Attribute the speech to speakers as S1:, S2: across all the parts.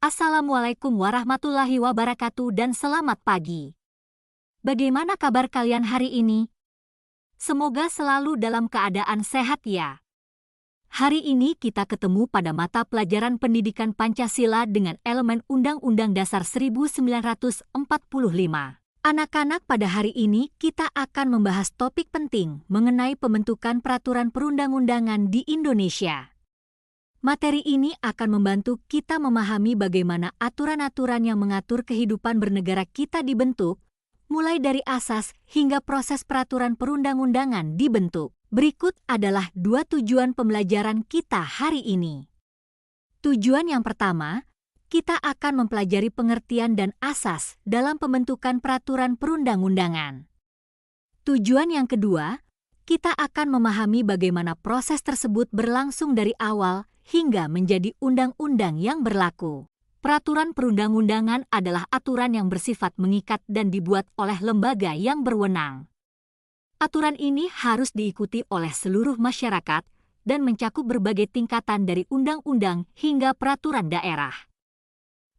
S1: Assalamualaikum warahmatullahi wabarakatuh dan selamat pagi. Bagaimana kabar kalian hari ini? Semoga selalu dalam keadaan sehat ya. Hari ini kita ketemu pada mata pelajaran pendidikan Pancasila dengan elemen Undang-Undang Dasar 1945. Anak-anak, pada hari ini kita akan membahas topik penting mengenai pembentukan peraturan perundang-undangan di Indonesia. Materi ini akan membantu kita memahami bagaimana aturan-aturan yang mengatur kehidupan bernegara kita dibentuk, mulai dari asas hingga proses peraturan perundang-undangan dibentuk. Berikut adalah 2 tujuan pembelajaran kita hari ini. Tujuan yang pertama, kita akan mempelajari pengertian dan asas dalam pembentukan peraturan perundang-undangan. Tujuan yang kedua, kita akan memahami bagaimana proses tersebut berlangsung dari awal hingga menjadi undang-undang yang berlaku. Peraturan perundang-undangan adalah aturan yang bersifat mengikat dan dibuat oleh lembaga yang berwenang. Aturan ini harus diikuti oleh seluruh masyarakat dan mencakup berbagai tingkatan dari undang-undang hingga peraturan daerah.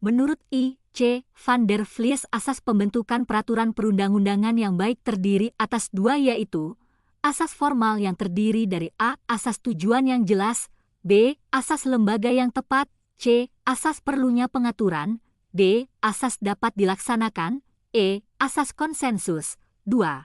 S1: Menurut I. C. van der Vlies, asas pembentukan peraturan perundang-undangan yang baik terdiri atas 2, yaitu asas formal yang terdiri dari A. Asas tujuan yang jelas, B. Asas lembaga yang tepat, C. Asas perlunya pengaturan, D. Asas dapat dilaksanakan, E. Asas konsensus. 2.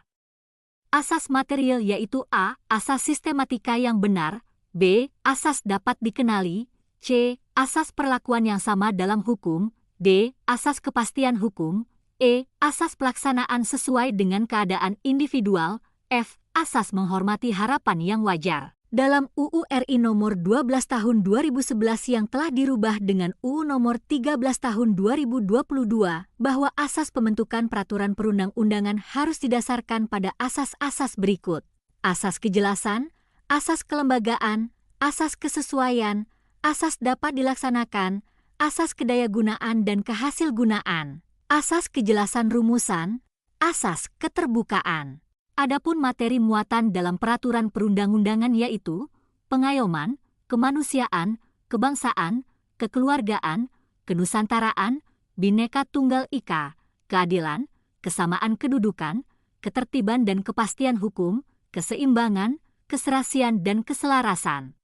S1: Asas material yaitu A. Asas sistematika yang benar, B. Asas dapat dikenali, C. Asas perlakuan yang sama dalam hukum, D. Asas kepastian hukum, E. Asas pelaksanaan sesuai dengan keadaan individual, F. Asas menghormati harapan yang wajar. Dalam UU RI nomor 12 tahun 2011 yang telah dirubah dengan UU nomor 13 tahun 2022, bahwa asas pembentukan peraturan perundang-undangan harus didasarkan pada asas-asas berikut: asas kejelasan, asas kelembagaan, asas kesesuaian, asas dapat dilaksanakan, asas kedayagunaan dan kehasilgunaan, asas kejelasan rumusan, asas keterbukaan. Adapun materi muatan dalam peraturan perundang-undangan yaitu pengayoman, kemanusiaan, kebangsaan, kekeluargaan, kenusantaraan, Bhinneka Tunggal Ika, keadilan, kesamaan kedudukan, ketertiban dan kepastian hukum, keseimbangan, keserasian dan keselarasan.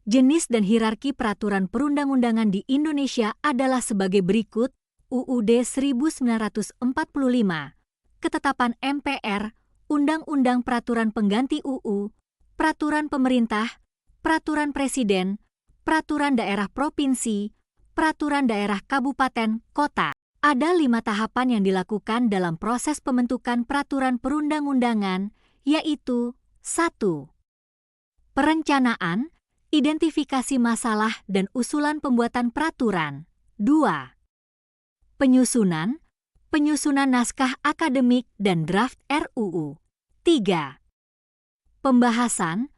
S1: Jenis dan hierarki peraturan perundang-undangan di Indonesia adalah sebagai berikut: UUD 1945, Ketetapan MPR, Undang-Undang Peraturan Pengganti UU, Peraturan Pemerintah, Peraturan Presiden, Peraturan Daerah Provinsi, Peraturan Daerah Kabupaten, Kota. Ada 5 tahapan yang dilakukan dalam proses pembentukan peraturan perundang-undangan, yaitu 1. Perencanaan, identifikasi masalah dan usulan pembuatan peraturan. 2. Penyusunan naskah akademik dan draft RUU. 3. Pembahasan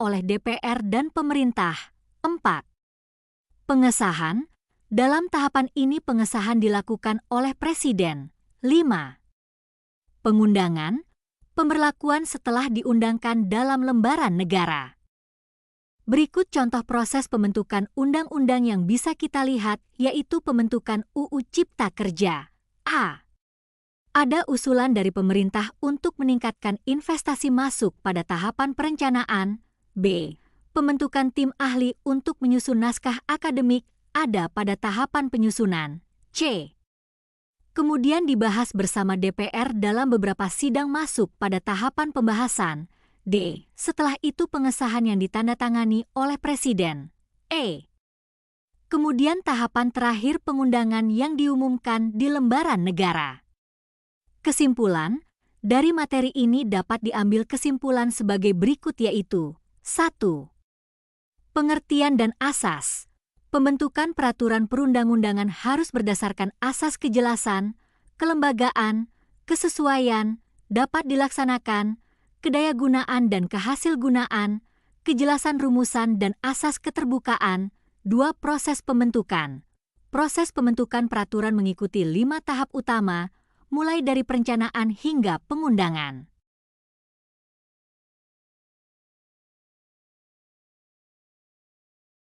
S1: oleh DPR dan pemerintah. 4. Pengesahan, dalam tahapan ini pengesahan dilakukan oleh Presiden. 5. Pengundangan, pemberlakuan setelah diundangkan dalam lembaran negara. Berikut contoh proses pembentukan undang-undang yang bisa kita lihat, yaitu pembentukan UU Cipta Kerja. A. Ada usulan dari pemerintah untuk meningkatkan investasi masuk pada tahapan perencanaan. B. Pembentukan tim ahli untuk menyusun naskah akademik ada pada tahapan penyusunan. C. Kemudian dibahas bersama DPR dalam beberapa sidang masuk pada tahapan pembahasan. D. Setelah itu pengesahan yang ditandatangani oleh Presiden. E. Kemudian tahapan terakhir pengundangan yang diumumkan di lembaran negara. Kesimpulan, dari materi ini dapat diambil kesimpulan sebagai berikut, yaitu 1. Pengertian dan asas. Pembentukan peraturan perundang-undangan harus berdasarkan asas kejelasan, kelembagaan, kesesuaian, dapat dilaksanakan, kedayagunaan dan kehasilgunaan, kejelasan rumusan dan asas keterbukaan. 2. Proses pembentukan. Proses pembentukan peraturan mengikuti 5 tahap utama, mulai dari perencanaan hingga pengundangan.